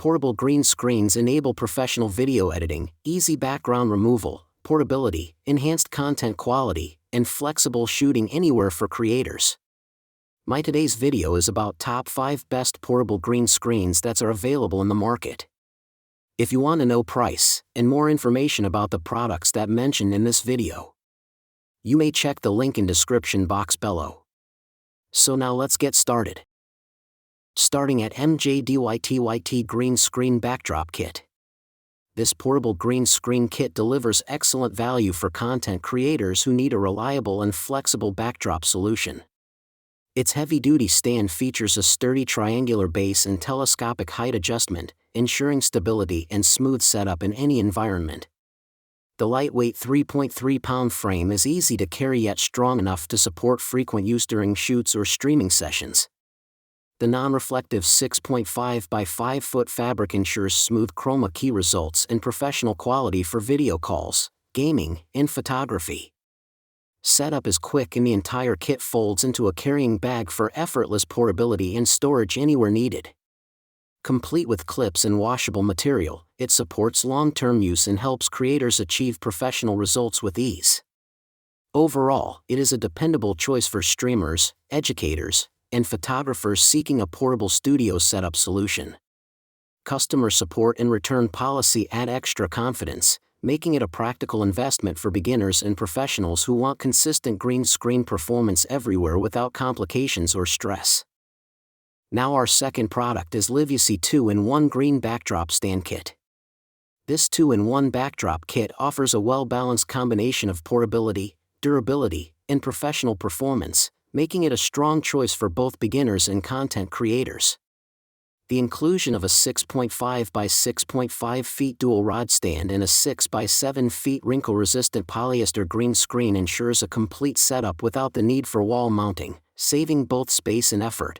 Portable green screens enable professional video editing, easy background removal, portability, enhanced content quality, and flexible shooting anywhere for creators. My today's video is about top 5 best portable green screens that are available in the market. If you want to know price and more information about the products that mentioned in this video, you may check the link in description box below. So now let's get started. Starting at MJDYTYT Green Screen Backdrop Kit. This portable green screen kit delivers excellent value for content creators who need a reliable and flexible backdrop solution. Its heavy-duty stand features a sturdy triangular base and telescopic height adjustment, ensuring stability and smooth setup in any environment. The lightweight 3.3-pound frame is easy to carry yet strong enough to support frequent use during shoots or streaming sessions. The non-reflective 6.5 by 5 foot fabric ensures smooth chroma key results and professional quality for video calls, gaming, and photography. Setup is quick and the entire kit folds into a carrying bag for effortless portability and storage anywhere needed. Complete with clips and washable material, it supports long-term use and helps creators achieve professional results with ease. Overall, it is a dependable choice for streamers, educators, and photographers seeking a portable studio setup solution. Customer support and return policy add extra confidence, making it a practical investment for beginners and professionals who want consistent green screen performance everywhere without complications or stress. Now our second product is Livyusi 2-in-1 Green Backdrop Stand Kit. This 2-in-1 backdrop kit offers a well-balanced combination of portability, durability, and professional performance, making it a strong choice for both beginners and content creators. The inclusion of a 6.5 by 6.5 feet dual rod stand and a 6 by 7 feet wrinkle-resistant polyester green screen ensures a complete setup without the need for wall mounting, saving both space and effort.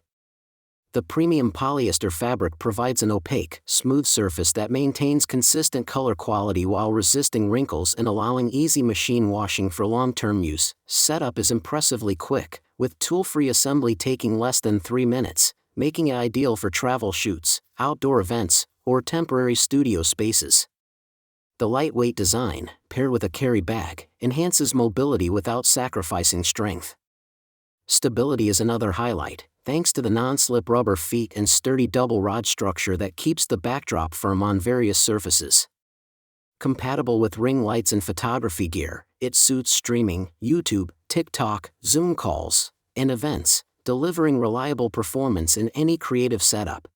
The premium polyester fabric provides an opaque, smooth surface that maintains consistent color quality while resisting wrinkles and allowing easy machine washing for long-term use. Setup is impressively quick, with tool-free assembly taking less than 3 minutes, making it ideal for travel shoots, outdoor events, or temporary studio spaces. The lightweight design, paired with a carry bag, enhances mobility without sacrificing strength. Stability is another highlight, thanks to the non-slip rubber feet and sturdy double rod structure that keeps the backdrop firm on various surfaces. Compatible with ring lights and photography gear, it suits streaming, YouTube, TikTok, Zoom calls, and events, delivering reliable performance in any creative setup.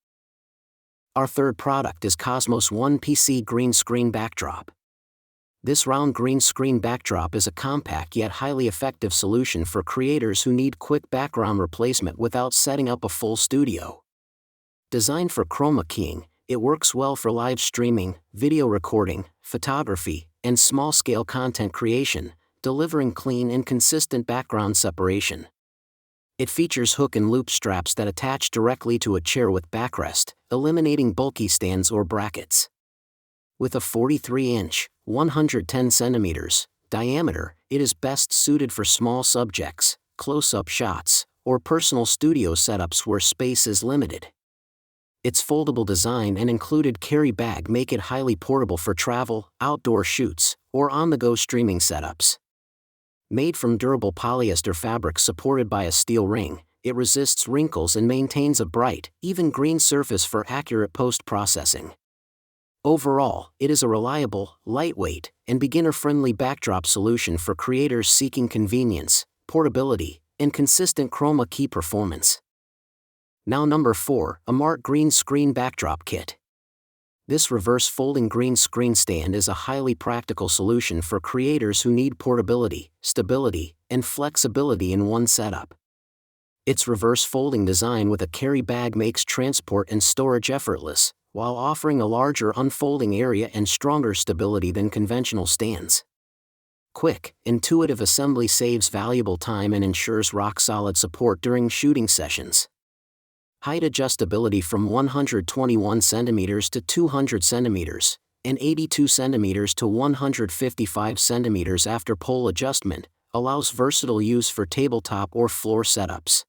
Our third product is Cosmos 1 PC Green Screen Backdrop. This round green screen backdrop is a compact yet highly effective solution for creators who need quick background replacement without setting up a full studio. Designed for chroma keying, it works well for live streaming, video recording, photography, and small-scale content creation, delivering clean and consistent background separation. It features hook and loop straps that attach directly to a chair with backrest, eliminating bulky stands or brackets. With a 43-inch, 110 centimeters diameter, it is best suited for small subjects, close-up shots, or personal studio setups where space is limited. Its foldable design and included carry bag make it highly portable for travel, outdoor shoots, or on-the-go streaming setups. Made from durable polyester fabric supported by a steel ring, it resists wrinkles and maintains a bright, even green surface for accurate post-processing. Overall, it is a reliable, lightweight, and beginner-friendly backdrop solution for creators seeking convenience, portability, and consistent chroma key performance. Now number 4, Amart Green Screen Backdrop Kit. This reverse folding green screen stand is a highly practical solution for creators who need portability, stability, and flexibility in one setup. Its reverse folding design with a carry bag makes transport and storage effortless, while offering a larger unfolding area and stronger stability than conventional stands. Quick, intuitive assembly saves valuable time and ensures rock-solid support during shooting sessions. Height adjustability from 121 cm to 200 cm, and 82 cm to 155 cm after pole adjustment, allows versatile use for tabletop or floor setups.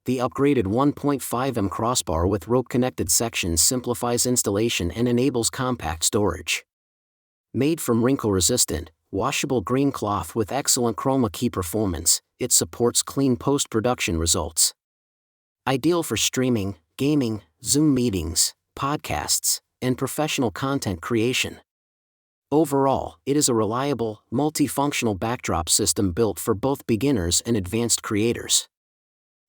The upgraded 1.5mm crossbar with rope-connected sections simplifies installation and enables compact storage. Made from wrinkle-resistant, washable green cloth with excellent chroma key performance, it supports clean post-production results. Ideal for streaming, gaming, Zoom meetings, podcasts, and professional content creation. Overall, it is a reliable, multifunctional backdrop system built for both beginners and advanced creators.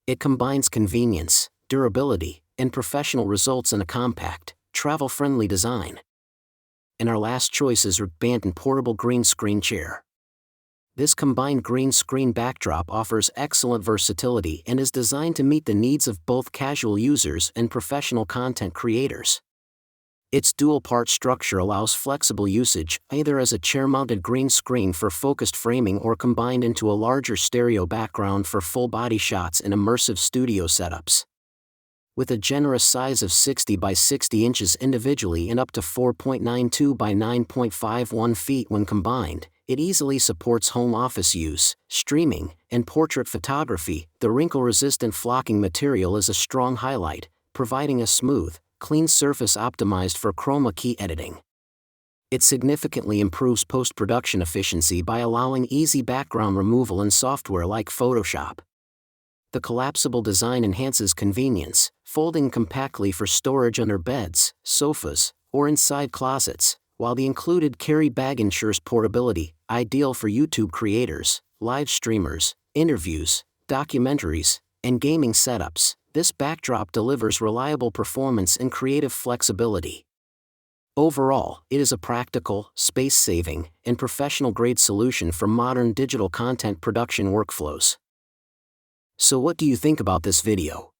It combines convenience, durability, and professional results in a compact, travel-friendly design. And our last choice is our Bantam portable green screen chair. This combined green screen backdrop offers excellent versatility and is designed to meet the needs of both casual users and professional content creators. Its dual-part structure allows flexible usage either as a chair-mounted green screen for focused framing or combined into a larger stereo background for full-body shots in immersive studio setups. With a generous size of 60 by 60 inches individually and up to 4.92 by 9.51 feet when combined, it easily supports home office use, streaming, and portrait photography. The wrinkle-resistant flocking material is a strong highlight, providing a smooth, clean surface optimized for chroma key editing. It significantly improves post-production efficiency by allowing easy background removal in software like Photoshop. The collapsible design enhances convenience, folding compactly for storage under beds, sofas, or inside closets, while the included carry bag ensures portability, ideal for YouTube creators, live streamers, interviews, documentaries, and gaming setups. This backdrop delivers reliable performance and creative flexibility. Overall, it is a practical, space-saving, and professional-grade solution for modern digital content production workflows. So what do you think about this video?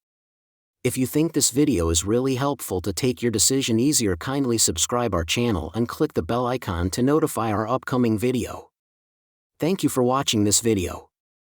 If you think this video is really helpful to take your decision easier, kindly subscribe our channel and click the bell icon to notify our upcoming video. Thank you for watching this video.